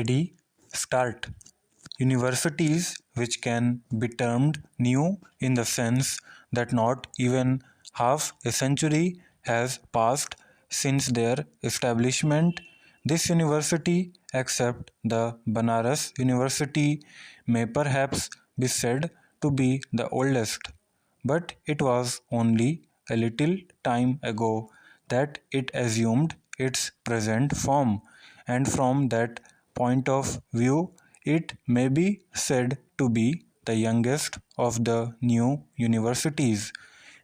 Ready, start. Universities, which can be termed new in the sense that not even half a century has passed since their establishment. This university, except the Banaras University, may perhaps be said to be the oldest, but it was only a little time ago that it assumed its present form, and from that point of view, it may be said to be the youngest of the new universities.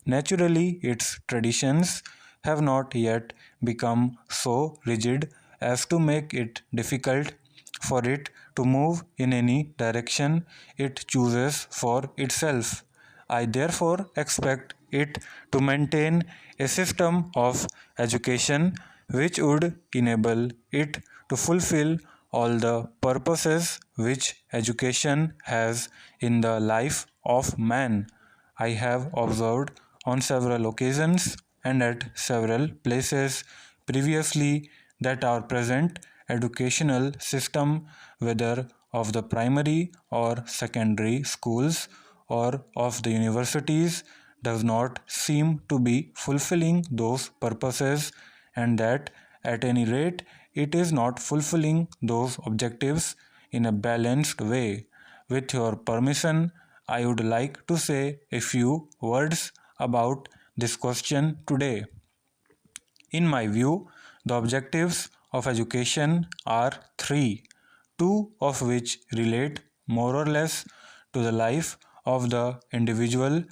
Naturally, its traditions have not yet become so rigid as to make it difficult for it to move in any direction it chooses for itself. I therefore expect it to maintain a system of education which would enable it to fulfill all the purposes which education has in the life of man. I have observed on several occasions and at several places previously that our present educational system, whether of the primary or secondary schools or of the universities, does not seem to be fulfilling those purposes, and that at any rate it is not fulfilling those objectives in a balanced way. With your permission, I would like to say a few words about this question today. In my view, the objectives of education are three, two of which relate more or less to the life of the individual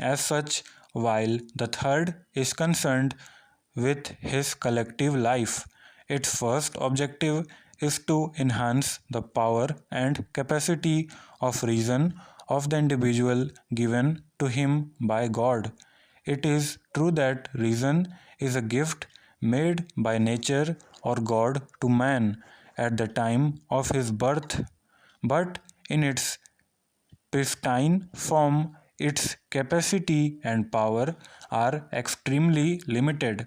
as such, while the third is concerned with his collective life. Its first objective is to enhance the power and capacity of reason of the individual given to him by God. It is true that reason is a gift made by nature or God to man at the time of his birth, but in its pristine form, its capacity and power are extremely limited.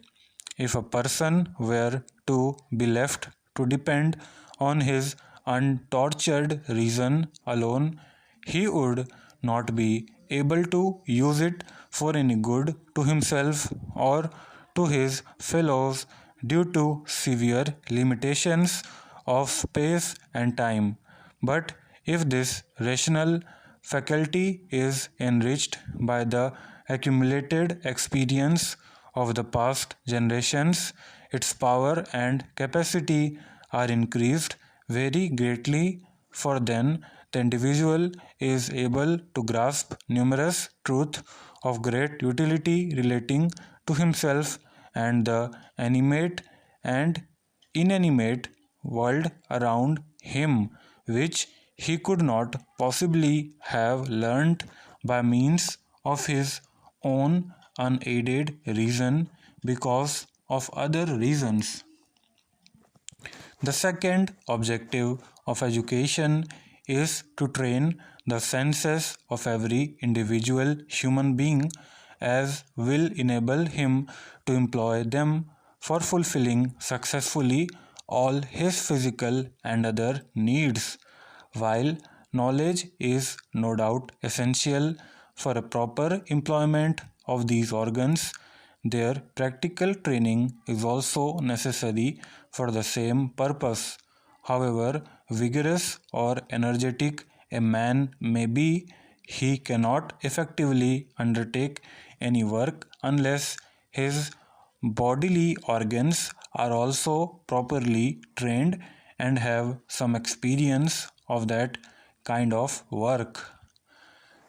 If a person were to be left to depend on his untortured reason alone, he would not be able to use it for any good to himself or to his fellows due to severe limitations of space and time. But if this rational faculty is enriched by the accumulated experience of the past generations, its power and capacity are increased very greatly, for then the individual is able to grasp numerous truths of great utility relating to himself and the animate and inanimate world around him, which he could not possibly have learnt by means of his own unaided reason because of other reasons. The second objective of education is to train the senses of every individual human being as will enable him to employ them for fulfilling successfully all his physical and other needs. While knowledge is no doubt essential for a proper employment of these organs, their practical training is also necessary for the same purpose. However vigorous or energetic a man may be, he cannot effectively undertake any work unless his bodily organs are also properly trained and have some experience of that kind of work.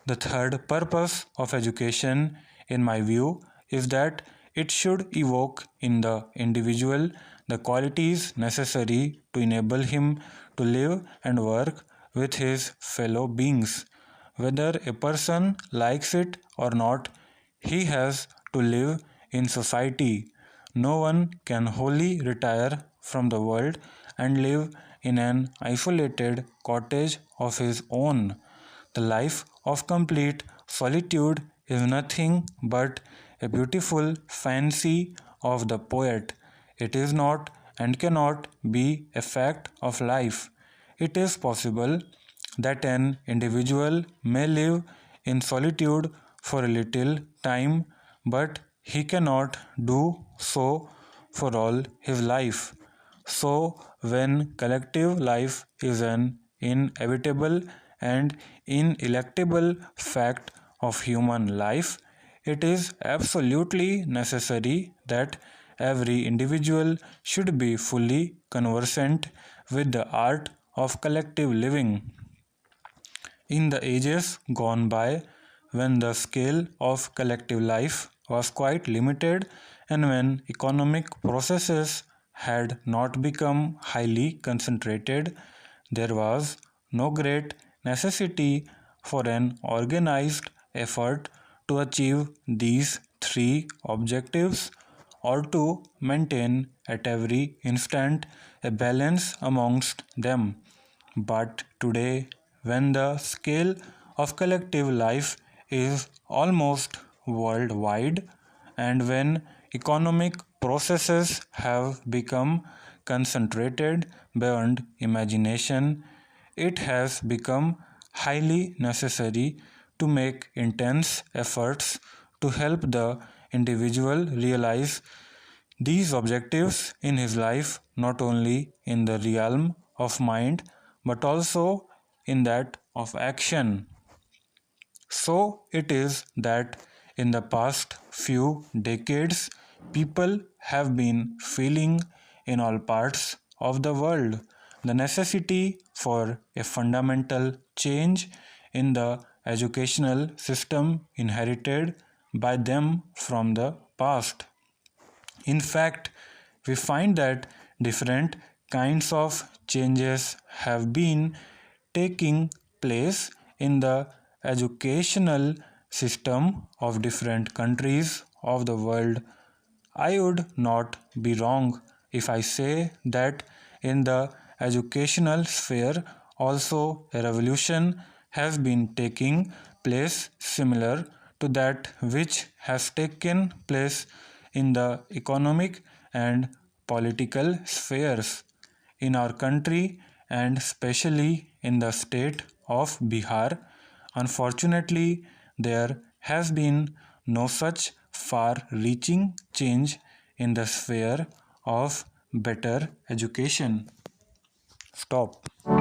The third purpose of education, in my view, is that it should evoke in the individual the qualities necessary to enable him to live and work with his fellow beings. Whether a person likes it or not, he has to live in society. No one can wholly retire from the world and live in an isolated cottage of his own. The life of complete solitude is nothing but a beautiful fancy of the poet. It is not and cannot be a fact of life. it is possible that an individual may live in solitude for a little time, but he cannot do so for all his life. So, when collective life is an inevitable and ineluctable fact of human life, it is absolutely necessary that every individual should be fully conversant with the art of collective living. In the ages gone by, when the scale of collective life was quite limited and when economic processes had not become highly concentrated, there was no great necessity for an organized effort to achieve these three objectives or to maintain at every instant a balance amongst them. But today, when the scale of collective life is almost worldwide, and when economic processes have become concentrated beyond imagination, it has become highly necessary to make intense efforts to help the individual realize these objectives in his life, not only in the realm of mind but also in that of action. So it is that in the past few decades, people have been feeling in all parts of the world the necessity for a fundamental change in the educational system inherited by them from the past. In fact, we find that different kinds of changes have been taking place in the educational system of different countries of the world. I would not be wrong if I say that in the educational sphere also a revolution has been taking place similar to that which has taken place in the economic and political spheres in our country and especially in the state of Bihar. Unfortunately, there has been no such far reaching change in the sphere of better education. Stop.